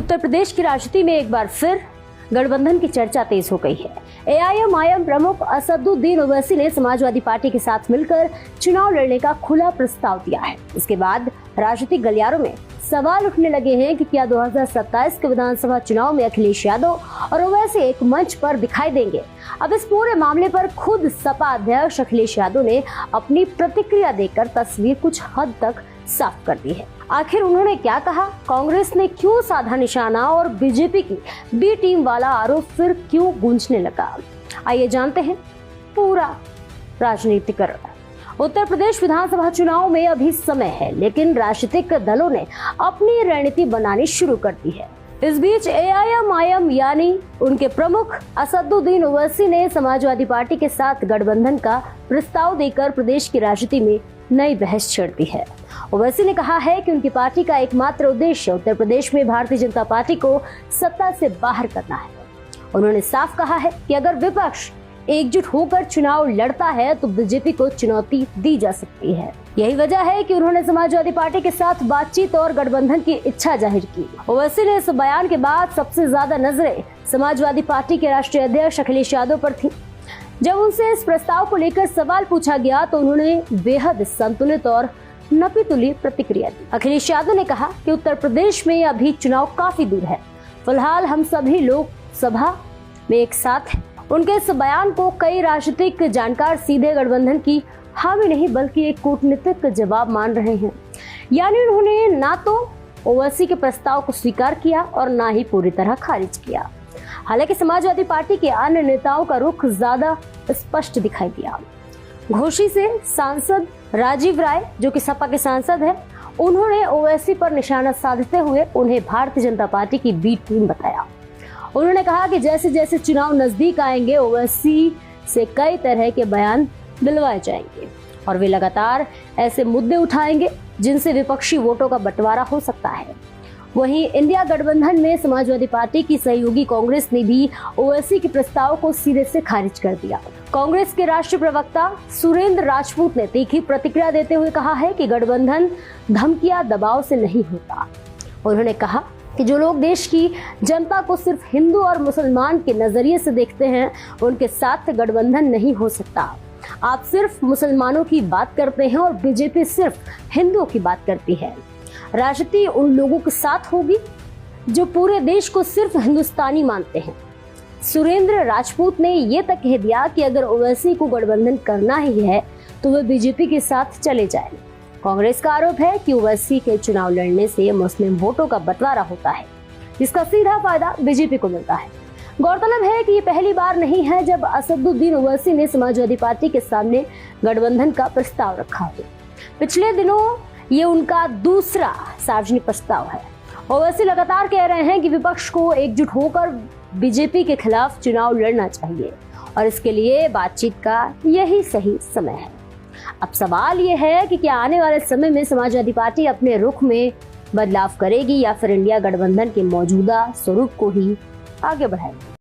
उत्तर प्रदेश की राजनीति में एक बार फिर गठबंधन की चर्चा तेज हो गई है। एआईएमआईएम प्रमुख असदुद्दीन ओवैसी ने समाजवादी पार्टी के साथ मिलकर चुनाव लड़ने का खुला प्रस्ताव दिया है। इसके बाद राजनीतिक गलियारों में सवाल उठने लगे हैं कि क्या 2027 के विधानसभा चुनाव में अखिलेश यादव और ओवैसी एक मंच पर दिखाई देंगे। अब इस पूरे मामले पर खुद सपा अध्यक्ष अखिलेश यादव ने अपनी प्रतिक्रिया देकर तस्वीर कुछ हद तक साफ कर दी है। आखिर उन्होंने क्या कहा, कांग्रेस ने क्यों साधा निशाना और बीजेपी की बी टीम वाला आरोप फिर क्यों गूंजने लगा, आइए जानते हैं पूरा राजनीतिकरण। उत्तर प्रदेश विधानसभा चुनाव में अभी समय है, लेकिन राजनीतिक दलों ने अपनी रणनीति बनानी शुरू कर दी है। इस बीच एआईएमआईएम यानी उनके प्रमुख असदुद्दीन ओवैसी ने समाजवादी पार्टी के साथ गठबंधन का प्रस्ताव देकर प्रदेश की राजनीति में नई बहस छेड़ दी है। ओवैसी ने कहा है कि उनकी पार्टी का एकमात्र उद्देश्य उत्तर प्रदेश में भारतीय जनता पार्टी को सत्ता से बाहर करना है। उन्होंने साफ कहा है कि अगर विपक्ष एकजुट होकर चुनाव लड़ता है तो बीजेपी को चुनौती दी जा सकती है। यही वजह है कि उन्होंने समाजवादी पार्टी के साथ बातचीत और गठबंधन की इच्छा जाहिर की। ओवैसी ने इस बयान के बाद सबसे ज्यादा नजरें समाजवादी पार्टी के राष्ट्रीय अध्यक्ष अखिलेश यादव पर थी। जब उनसे इस प्रस्ताव को लेकर सवाल पूछा गया तो उन्होंने बेहद संतुलित और नपी-तुली प्रतिक्रिया दी। अखिलेश यादव ने कहा कि उत्तर प्रदेश में अभी चुनाव काफी दूर है, फिलहाल हम सभी लोकसभा में एक साथ हैं। उनके इस बयान को कई राजनीतिक जानकार सीधे गठबंधन की हामी नहीं बल्कि एक कूटनीतिक जवाब मान रहे हैं। यानी उन्होंने ना तो ओवैसी के प्रस्ताव को स्वीकार किया और ना ही पूरी तरह खारिज किया। हालांकि समाजवादी पार्टी के अन्य नेताओं का रुख ज्यादा स्पष्ट दिखाई दिया। घोसी से सांसद राजीव राय, जो कि सपा के सांसद हैं, उन्होंने ओवैसी पर निशाना साधते हुए उन्हें भारतीय जनता पार्टी की बी टीम बताया। उन्होंने कहा कि जैसे जैसे चुनाव नजदीक आएंगे ओवैसी से कई तरह के बयान दिलवाए जाएंगे और वे लगातार ऐसे मुद्दे उठाएंगे जिनसे विपक्षी वोटों का बंटवारा हो सकता है। वहीं इंडिया गठबंधन में समाजवादी पार्टी की सहयोगी कांग्रेस ने भी ओवैसी के प्रस्ताव को सिरे से खारिज कर दिया। कांग्रेस के राष्ट्रीय प्रवक्ता सुरेंद्र राजपूत ने तीखी प्रतिक्रिया देते हुए कहा है कि गठबंधन धमकियां दबाव से नहीं होता। उन्होंने कहा कि जो लोग देश की जनता को सिर्फ हिंदू और मुसलमान के नजरिए से देखते हैं, उनके साथ गठबंधन नहीं हो सकता। आप सिर्फ मुसलमानों की बात करते हैं और बीजेपी सिर्फ हिंदुओं की बात करती है। राजनीति उन लोगों के साथ होगी जो पूरे देश को सिर्फ हिंदुस्तानी मानते हैं। सुरेंद्र राजपूत ने ये तक कह दिया कि अगर ओवैसी को गठबंधन करना ही है तो वे बीजेपी के साथ चले जाएं। कांग्रेस का आरोप है कि ओवैसी के चुनाव लड़ने से मुस्लिम वोटों का बंटवारा होता है, जिसका सीधा फायदा बीजेपी को मिलता है। गौरतलब है कि ये पहली बार नहीं है जब असदुद्दीन ओवैसी ने समाजवादी पार्टी के सामने गठबंधन का प्रस्ताव रखा हो। पिछले दिनों ये उनका दूसरा सार्वजनिक प्रस्ताव है। ओवैसी लगातार कह रहे हैं कि विपक्ष को एकजुट होकर बीजेपी के खिलाफ चुनाव लड़ना चाहिए और इसके लिए बातचीत का यही सही समय है। अब सवाल ये है कि क्या आने वाले समय में समाजवादी पार्टी अपने रुख में बदलाव करेगी या फिर इंडिया गठबंधन के मौजूदा स्वरूप को ही आगे बढ़ाएगी।